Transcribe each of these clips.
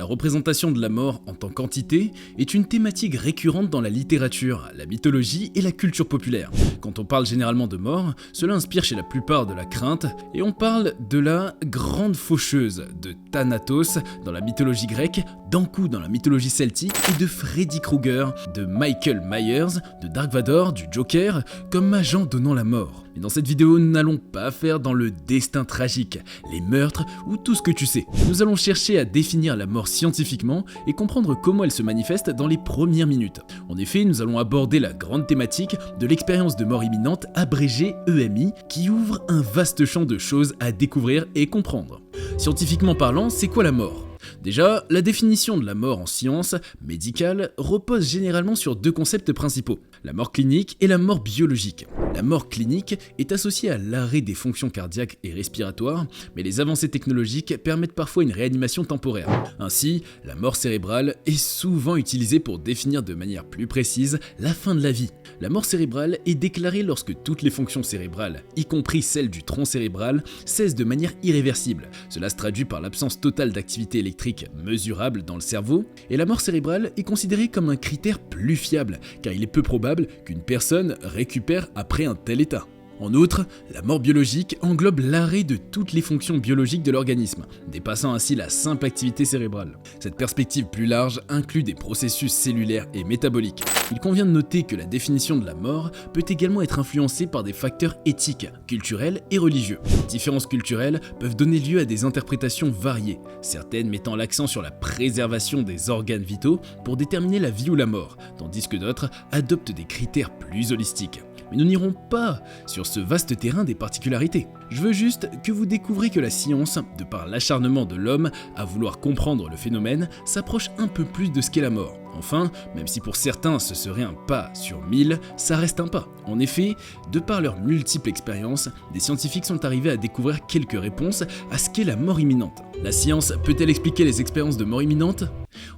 représentation de la mort en tant qu'entité est une thématique récurrente dans la littérature, la mythologie et la culture populaire. Quand on parle généralement de mort, cela inspire chez la plupart de la crainte, et on parle de la grande faucheuse, de Thanatos dans la mythologie grecque, d'Ankou dans la mythologie celtique, et de Freddy Krueger, de Michael Myers, de Dark Vador, du Joker, comme agent donnant la mort. Mais dans cette vidéo, nous n'allons pas faire dans le destin tragique, les meurtres ou tout ce que tu sais. Nous allons chercher à définir la mort scientifiquement et comprendre comment elle se manifeste dans les premières minutes. En effet, nous allons aborder la grande thématique de l'expérience de mort imminente abrégée EMI qui ouvre un vaste champ de choses à découvrir et comprendre. Scientifiquement parlant, c'est quoi la mort ? Déjà, la définition de la mort en science médicale repose généralement sur deux concepts principaux, la mort clinique et la mort biologique. La mort clinique est associée à l'arrêt des fonctions cardiaques et respiratoires, mais les avancées technologiques permettent parfois une réanimation temporaire. Ainsi, la mort cérébrale est souvent utilisée pour définir de manière plus précise la fin de la vie. La mort cérébrale est déclarée lorsque toutes les fonctions cérébrales, y compris celles du tronc cérébral, cessent de manière irréversible. Cela se traduit par l'absence totale d'activité électrique mesurable dans le cerveau, et la mort cérébrale est considérée comme un critère plus fiable, car il est peu probable qu'une personne récupère après un tel état. En outre, la mort biologique englobe l'arrêt de toutes les fonctions biologiques de l'organisme, dépassant ainsi la simple activité cérébrale. Cette perspective plus large inclut des processus cellulaires et métaboliques. Il convient de noter que la définition de la mort peut également être influencée par des facteurs éthiques, culturels et religieux. Les différences culturelles peuvent donner lieu à des interprétations variées, certaines mettant l'accent sur la préservation des organes vitaux pour déterminer la vie ou la mort, tandis que d'autres adoptent des critères plus holistiques. Mais nous n'irons pas sur ce vaste terrain des particularités. Je veux juste que vous découvrez que la science, de par l'acharnement de l'homme à vouloir comprendre le phénomène, s'approche un peu plus de ce qu'est la mort. Enfin, même si pour certains ce serait un pas sur 1000, ça reste un pas. En effet, de par leurs multiples expériences, des scientifiques sont arrivés à découvrir quelques réponses à ce qu'est la mort imminente. La science peut-elle expliquer les expériences de mort imminente ?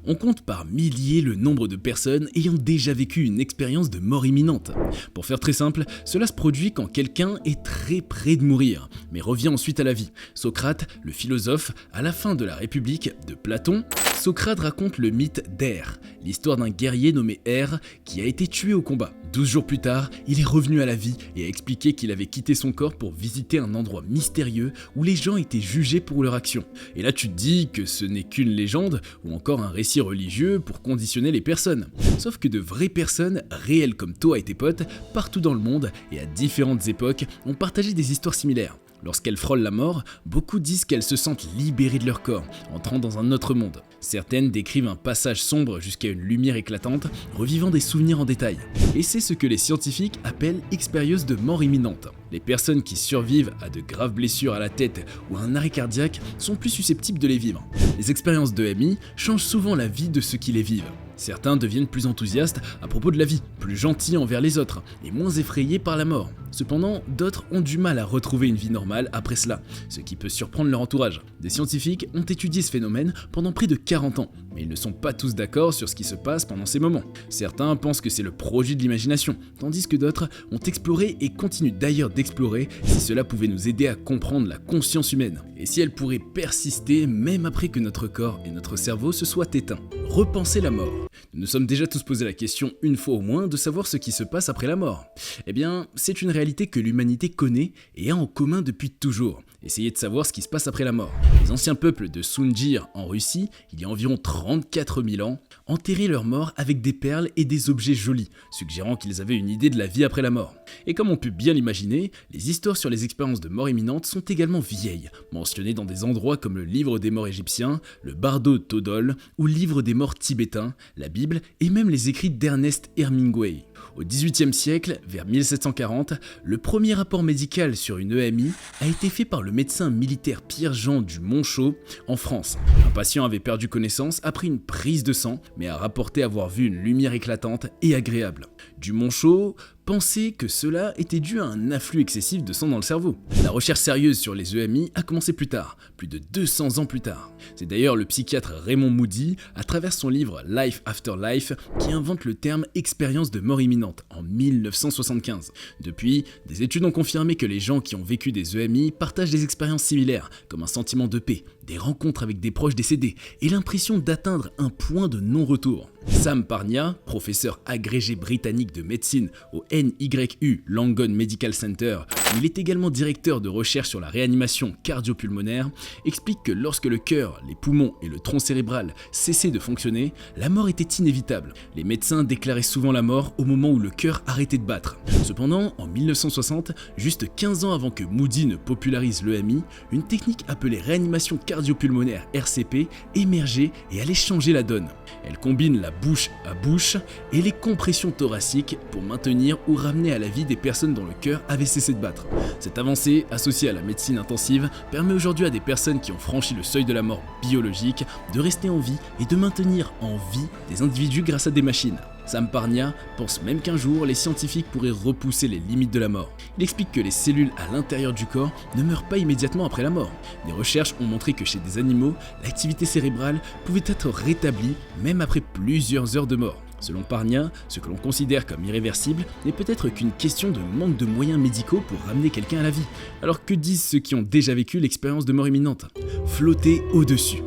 On compte par milliers le nombre de personnes ayant déjà vécu une expérience de mort imminente. Pour faire très simple, cela se produit quand quelqu'un est très près de mourir, mais revient ensuite à la vie. Socrate, le philosophe, à la fin de la République de Platon, Socrate raconte le mythe d'Hère, l'histoire d'un guerrier nommé Hère qui a été tué au combat. 12 jours plus tard, il est revenu à la vie et a expliqué qu'il avait quitté son corps pour visiter un endroit mystérieux où les gens étaient jugés pour leur action. Et là tu te dis que ce n'est qu'une légende ou encore un récit religieux pour conditionner les personnes. Sauf que de vraies personnes, réelles comme toi et tes potes, partout dans le monde et à différentes époques, ont partagé des histoires similaires. Lorsqu'elles frôlent la mort, beaucoup disent qu'elles se sentent libérées de leur corps, entrant dans un autre monde. Certaines décrivent un passage sombre jusqu'à une lumière éclatante, revivant des souvenirs en détail. Et c'est ce que les scientifiques appellent expérience de mort imminente. Les personnes qui survivent à de graves blessures à la tête ou à un arrêt cardiaque sont plus susceptibles de les vivre. Les expériences d'EMI changent souvent la vie de ceux qui les vivent. Certains deviennent plus enthousiastes à propos de la vie, plus gentils envers les autres et moins effrayés par la mort. Cependant, d'autres ont du mal à retrouver une vie normale après cela, ce qui peut surprendre leur entourage. Des scientifiques ont étudié ce phénomène pendant près de 40 ans, mais ils ne sont pas tous d'accord sur ce qui se passe pendant ces moments. Certains pensent que c'est le produit de l'imagination, tandis que d'autres ont exploré et continuent d'ailleurs d'explorer si cela pouvait nous aider à comprendre la conscience humaine, et si elle pourrait persister même après que notre corps et notre cerveau se soient éteints. Repenser la mort. Nous nous sommes déjà tous posé la question une fois au moins de savoir ce qui se passe après la mort. Eh bien, c'est une réalité que l'humanité connaît et a en commun depuis toujours. Essayez de savoir ce qui se passe après la mort. Les anciens peuples de Sungir en Russie, il y a environ 34 000 ans, enterraient leurs morts avec des perles et des objets jolis, suggérant qu'ils avaient une idée de la vie après la mort. Et comme on peut bien l'imaginer, les histoires sur les expériences de mort imminente sont également vieilles, mentionnées dans des endroits comme le livre des morts égyptiens, le Bardo Todol ou le livre des morts tibétains, la Bible et même les écrits d'Ernest Hemingway. Au XVIIIe siècle, vers 1740, le premier rapport médical sur une EMI a été fait par le médecin militaire Pierre-Jean du Monchaux en France. Un patient avait perdu connaissance après une prise de sang, mais a rapporté avoir vu une lumière éclatante et agréable. Du Monchaux pensait que cela était dû à un afflux excessif de sang dans le cerveau. La recherche sérieuse sur les EMI a commencé plus tard, plus de 200 ans plus tard. C'est d'ailleurs le psychiatre Raymond Moody, à travers son livre Life After Life, qui invente le terme expérience de mort imminente en 1975. Depuis, des études ont confirmé que les gens qui ont vécu des EMI partagent des expériences similaires, comme un sentiment de paix, des rencontres avec des proches décédés et l'impression d'atteindre un point de non-retour. Sam Parnia, professeur agrégé britannique de médecine au NYU Langone Medical Center, où il est également directeur de recherche sur la réanimation cardio-pulmonaire, explique que lorsque le cœur, les poumons et le tronc cérébral cessaient de fonctionner, la mort était inévitable. Les médecins déclaraient souvent la mort au moment où le cœur arrêtait de battre. Cependant, en 1960, juste 15 ans avant que Moody ne popularise l'EMI, une technique appelée réanimation cardio-pulmonaire RCP émergeait et allait changer la donne. Elle combine la bouche à bouche et les compressions thoraciques pour maintenir ou ramener à la vie des personnes dont le cœur avait cessé de battre. Cette avancée, associée à la médecine intensive, permet aujourd'hui à des personnes qui ont franchi le seuil de la mort biologique de rester en vie et de maintenir en vie des individus grâce à des machines. Sam Parnia pense même qu'un jour, les scientifiques pourraient repousser les limites de la mort. Il explique que les cellules à l'intérieur du corps ne meurent pas immédiatement après la mort. Des recherches ont montré que chez des animaux, l'activité cérébrale pouvait être rétablie même après plusieurs heures de mort. Selon Parnia, ce que l'on considère comme irréversible n'est peut-être qu'une question de manque de moyens médicaux pour ramener quelqu'un à la vie. Alors que disent ceux qui ont déjà vécu l'expérience de mort imminente ? Flotter au-dessus.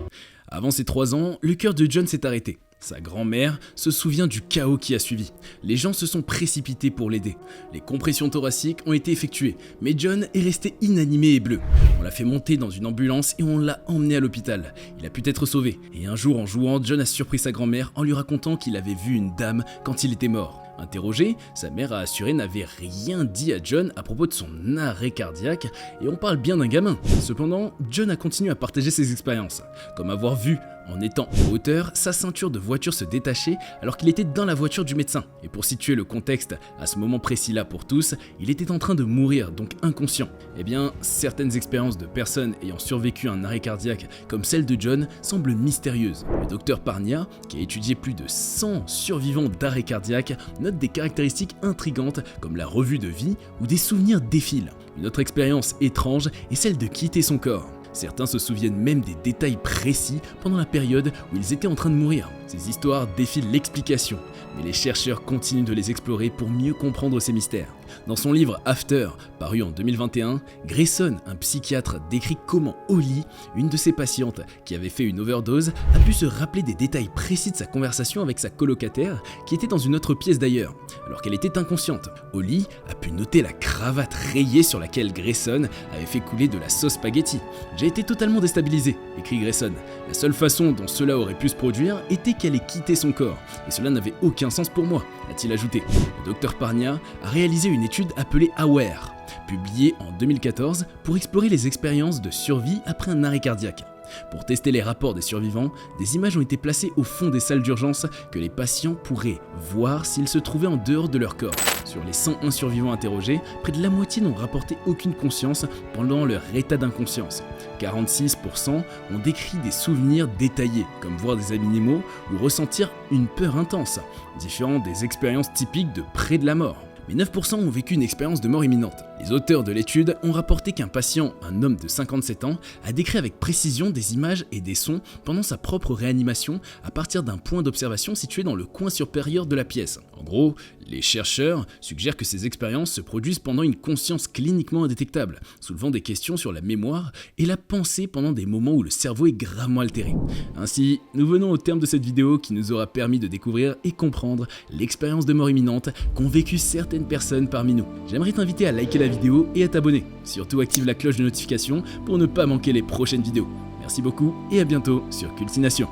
Avant ses 3 ans, le cœur de John s'est arrêté. Sa grand-mère se souvient du chaos qui a suivi. Les gens se sont précipités pour l'aider. Les compressions thoraciques ont été effectuées, mais John est resté inanimé et bleu. On l'a fait monter dans une ambulance et on l'a emmené à l'hôpital. Il a pu être sauvé. Et un jour, en jouant, John a surpris sa grand-mère en lui racontant qu'il avait vu une dame quand il était mort. Interrogé, sa mère a assuré n'avait rien dit à John à propos de son arrêt cardiaque et on parle bien d'un gamin. Cependant, John a continué à partager ses expériences, comme avoir vu, en étant en hauteur, sa ceinture de voiture se détacher alors qu'il était dans la voiture du médecin. Et pour situer le contexte à ce moment précis-là pour tous, il était en train de mourir, donc inconscient. Eh bien, certaines expériences de personnes ayant survécu à un arrêt cardiaque, comme celle de John, semblent mystérieuses. Le docteur Parnia, qui a étudié plus de 100 survivants d'arrêt cardiaque, note des caractéristiques intrigantes comme la revue de vie ou des souvenirs défilent. Une autre expérience étrange est celle de quitter son corps. Certains se souviennent même des détails précis pendant la période où ils étaient en train de mourir. Ces histoires défient l'explication, mais les chercheurs continuent de les explorer pour mieux comprendre ces mystères. Dans son livre After, paru en 2021, Grayson, un psychiatre, décrit comment Holly, une de ses patientes qui avait fait une overdose, a pu se rappeler des détails précis de sa conversation avec sa colocataire qui était dans une autre pièce d'ailleurs, alors qu'elle était inconsciente. Holly a pu noter la cravate rayée sur laquelle Grayson avait fait couler de la sauce spaghetti. J'ai été totalement déstabilisé, écrit Grayson. La seule façon dont cela aurait pu se produire était qu'elle ait quitté son corps, et cela n'avait aucun sens pour moi, a-t-il ajouté. Le docteur Parnia a réalisé une étude appelée AWARE, publiée en 2014 pour explorer les expériences de survie après un arrêt cardiaque. Pour tester les rapports des survivants, des images ont été placées au fond des salles d'urgence que les patients pourraient voir s'ils se trouvaient en dehors de leur corps. Sur les 101 survivants interrogés, près de la moitié n'ont rapporté aucune conscience pendant leur état d'inconscience. 46% ont décrit des souvenirs détaillés, comme voir des animaux ou ressentir une peur intense, différent des expériences typiques de près de la mort. Mais 9% ont vécu une expérience de mort imminente. Les auteurs de l'étude ont rapporté qu'un patient, un homme de 57 ans, a décrit avec précision des images et des sons pendant sa propre réanimation à partir d'un point d'observation situé dans le coin supérieur de la pièce. En gros, les chercheurs suggèrent que ces expériences se produisent pendant une conscience cliniquement indétectable, soulevant des questions sur la mémoire et la pensée pendant des moments où le cerveau est gravement altéré. Ainsi, nous venons au terme de cette vidéo qui nous aura permis de découvrir et comprendre l'expérience de mort imminente qu'ont vécu certaines personnes parmi nous. J'aimerais t'inviter à liker la vidéo et à t'abonner. Surtout active la cloche de notification pour ne pas manquer les prochaines vidéos. Merci beaucoup et à bientôt sur Cultination.